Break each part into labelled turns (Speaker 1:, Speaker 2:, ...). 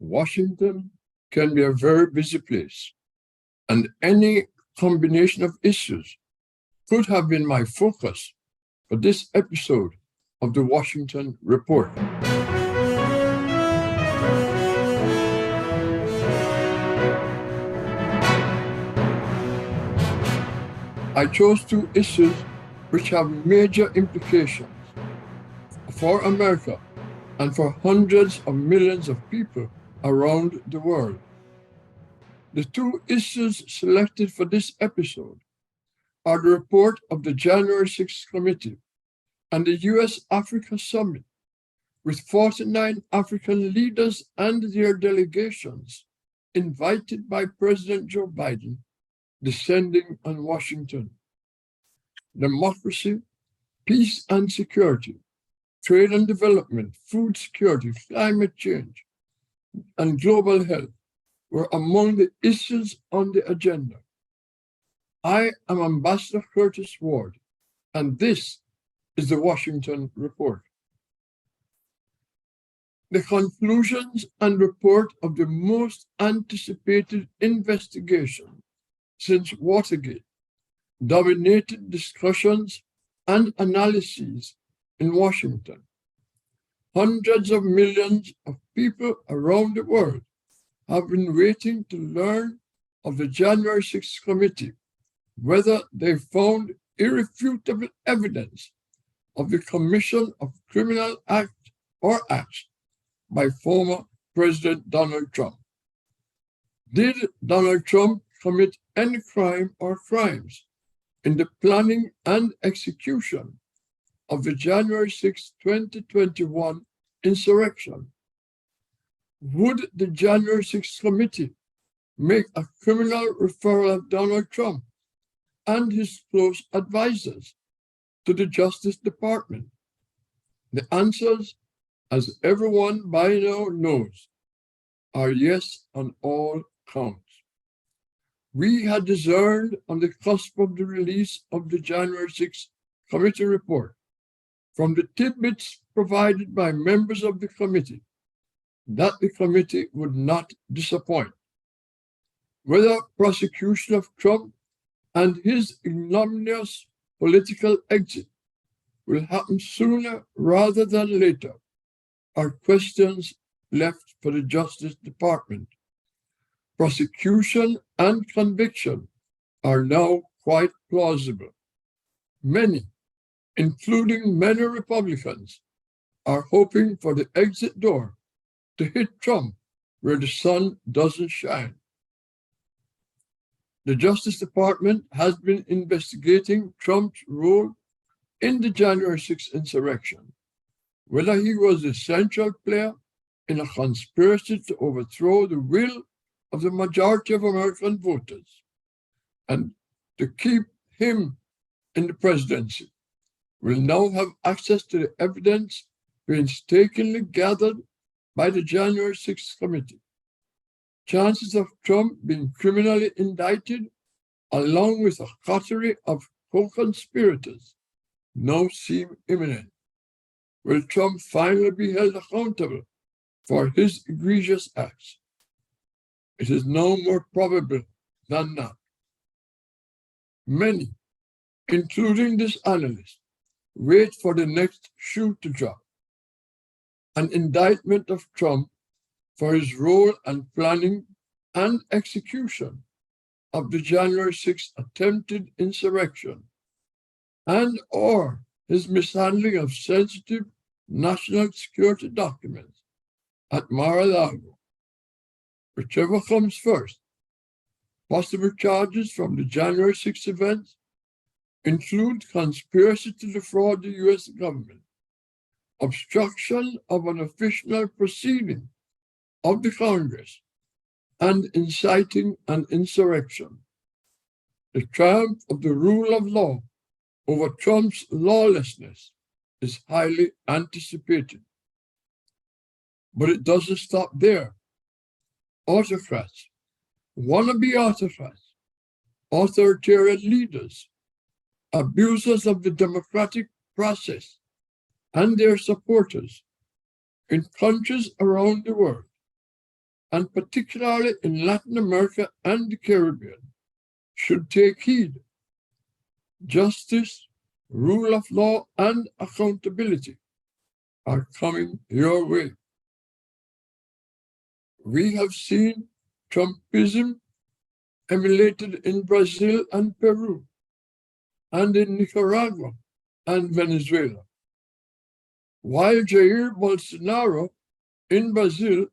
Speaker 1: Washington can be a very busy place, and any combination of issues could have been my focus for this episode of the Washington Report. I chose two issues which have major implications for America and for hundreds of millions of people around the world. The two issues selected for this episode are the report of the January 6th Committee and the US-Africa Summit, with 49 African leaders and their delegations invited by President Joe Biden descending on Washington. Democracy, peace and security, trade and development, food security, climate change, and global health were among the issues on the agenda. I am Ambassador Curtis Ward, and this is the Washington Report. The conclusions and report of the most anticipated investigation since Watergate dominated discussions and analyses in Washington. Hundreds of millions of people around the world have been waiting to learn of the January 6th Committee, whether they found irrefutable evidence of the commission of criminal act or acts by former President Donald Trump. Did Donald Trump commit any crime or crimes in the planning and execution of the January 6, 2021 insurrection? Would the January 6th Committee make a criminal referral of Donald Trump and his close advisors to the Justice Department? The answers, as everyone by now knows, are yes on all counts. We had discerned on the cusp of the release of the January 6th Committee report from the tidbits provided by members of the committee that the committee would not disappoint. Whether prosecution of Trump and his ignominious political exit will happen sooner rather than later are questions left for the Justice Department. Prosecution and conviction are now quite plausible. Many, including many Republicans, are hoping for the exit door to hit Trump where the sun doesn't shine. The Justice Department has been investigating Trump's role in the January 6th insurrection, whether he was a central player in a conspiracy to overthrow the will of the majority of American voters and to keep him in the presidency, will now have access to the evidence painstakingly gathered by the January 6th Committee. Chances of Trump being criminally indicted, along with a coterie of co-conspirators, now seem imminent. Will Trump finally be held accountable for his egregious acts? It is no more probable than not. Many, including this analyst, wait for the next shoe to drop. An indictment of Trump for his role and planning and execution of the January 6th attempted insurrection, and or his mishandling of sensitive national security documents at Mar-a-Lago. Whichever comes first, possible charges from the January 6th events include conspiracy to defraud the U.S. government, obstruction of an official proceeding of the Congress, and inciting an insurrection. The triumph of the rule of law over Trump's lawlessness is highly anticipated. But it doesn't stop there. Autocrats, wannabe autocrats, authoritarian leaders, abusers of the democratic process, and their supporters in countries around the world and particularly in Latin America and the Caribbean, should take heed. Justice, rule of law, and accountability are coming your way. We have seen Trumpism emulated in Brazil and Peru, and in Nicaragua and Venezuela. While Jair Bolsonaro in Brazil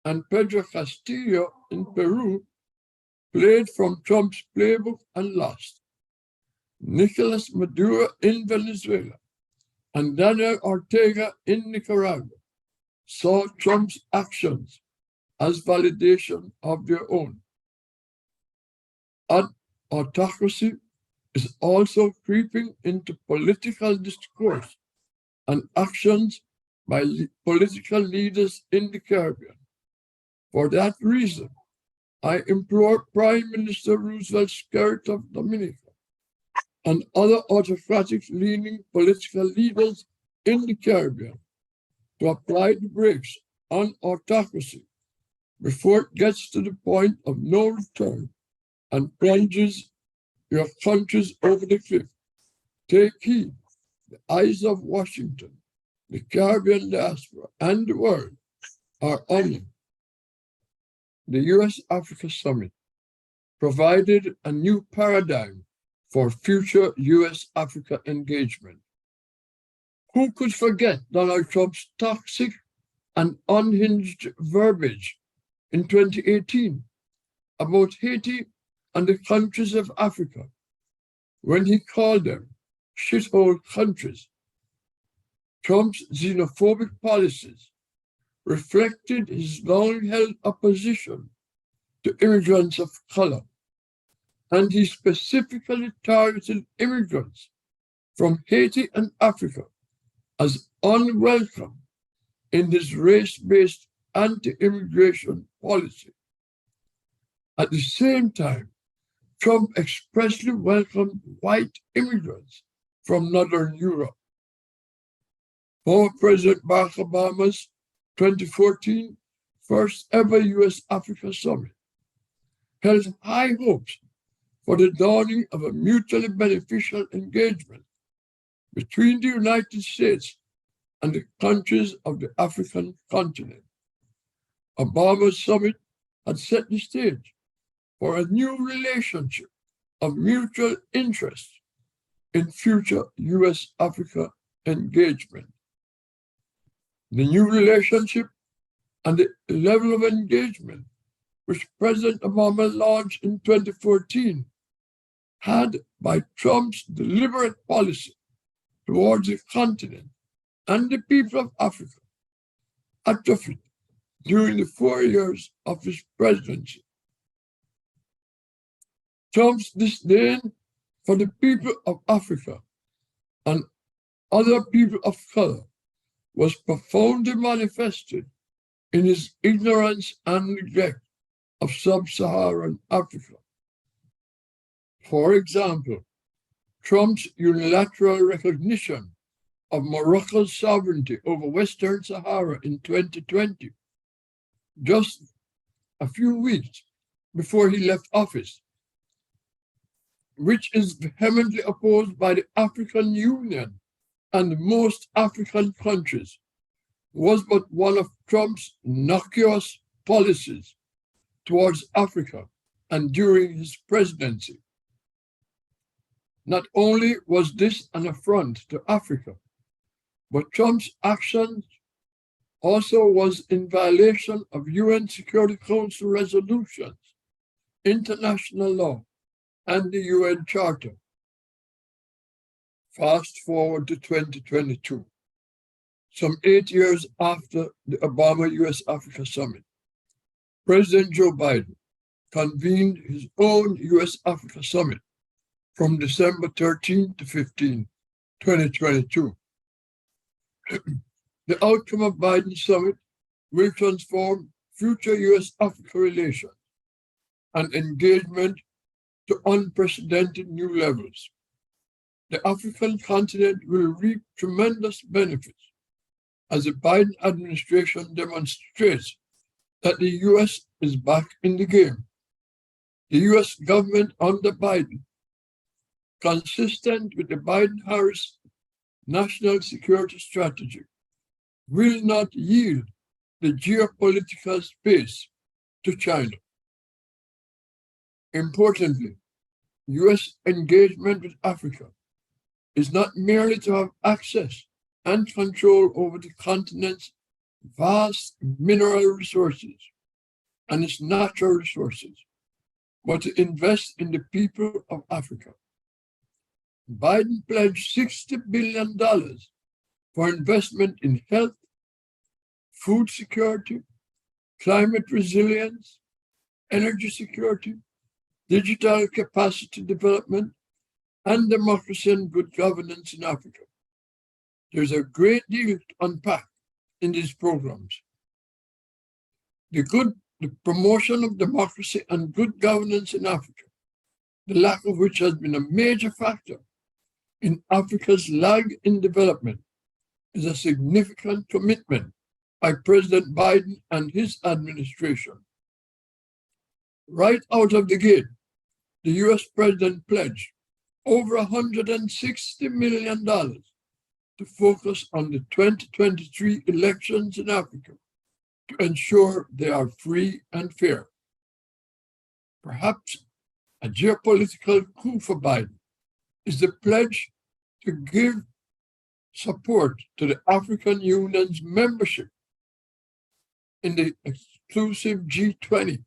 Speaker 1: and Pedro Castillo in Peru played from Trump's playbook and lost, Nicolas Maduro in Venezuela and Daniel Ortega in Nicaragua saw Trump's actions as validation of their own. Autocracy is also creeping into political discourse and actions by political leaders in the Caribbean. For that reason, I implore Prime Minister Roosevelt Skerrit of Dominica and other autocratic-leaning political leaders in the Caribbean to apply the brakes on autocracy before it gets to the point of no return and plunges your countries over the cliff. Take heed. The eyes of Washington, the Caribbean diaspora, and the world are on you. The U.S.-Africa Summit provided a new paradigm for future U.S.-Africa engagement. Who could forget Donald Trump's toxic and unhinged verbiage in 2018 about Haiti and the countries of Africa when he called them shithole countries? Trump's xenophobic policies reflected his long-held opposition to immigrants of color, and he specifically targeted immigrants from Haiti and Africa as unwelcome in his race-based anti-immigration policy. At the same time, Trump expressly welcomed white immigrants from Northern Europe. Former President Barack Obama's 2014 first ever U.S.-Africa Summit held high hopes for the dawning of a mutually beneficial engagement between the United States and the countries of the African continent. Obama's summit had set the stage for a new relationship of mutual interest in future U.S.-Africa engagement. The new relationship and the level of engagement which President Obama launched in 2014 had, by Trump's deliberate policy towards the continent and the people of Africa, atrophied during the 4 years of his presidency. Trump's disdain for the people of Africa and other people of color was profoundly manifested in his ignorance and neglect of sub-Saharan Africa. For example, Trump's unilateral recognition of Morocco's sovereignty over Western Sahara in 2020, just a few weeks before he left office, which is vehemently opposed by the African Union and most African countries, was but one of Trump's innocuous policies towards Africa and during his presidency. Not only was this an affront to Africa, but Trump's actions also was in violation of UN Security Council resolutions, international law, and the UN Charter. Fast forward to 2022, some 8 years after the Obama U.S.-Africa Summit. President Joe Biden convened his own U.S.-Africa Summit from December 13 to 15, 2022. The outcome of Biden's summit will transform future U.S.-Africa relations and engagement to unprecedented new levels. The African continent will reap tremendous benefits as the Biden administration demonstrates that the U.S. is back in the game. The U.S. government under Biden, consistent with the Biden-Harris national security strategy, will not yield the geopolitical space to China. Importantly, U.S. engagement with Africa is not merely to have access and control over the continent's vast mineral resources and its natural resources, but to invest in the people of Africa. Biden pledged $60 billion for investment in health, food security, climate resilience, energy security, digital capacity development, and democracy and good governance in Africa. There's a great deal to unpack in these programs. The promotion of democracy and good governance in Africa, the lack of which has been a major factor in Africa's lag in development, is a significant commitment by President Biden and his administration. Right out of the gate, the U.S. president pledged over $160 million to focus on the 2023 elections in Africa to ensure they are free and fair. Perhaps a geopolitical coup for Biden is the pledge to give support to the African Union's membership in the exclusive G20.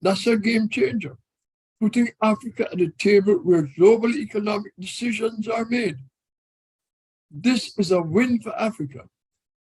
Speaker 1: That's a game changer, putting Africa at a table where global economic decisions are made. This is a win for Africa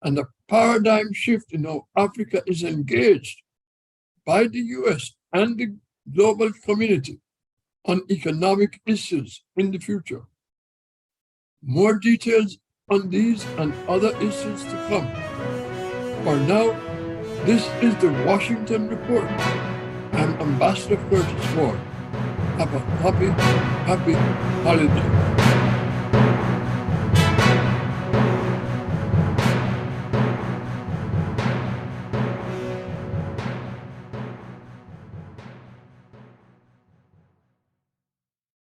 Speaker 1: and a paradigm shift in how Africa is engaged by the US and the global community on economic issues in the future. More details on these and other issues to come. For now, this is the Washington Report. I'm Ambassador Curtis Ward. Have a happy holiday.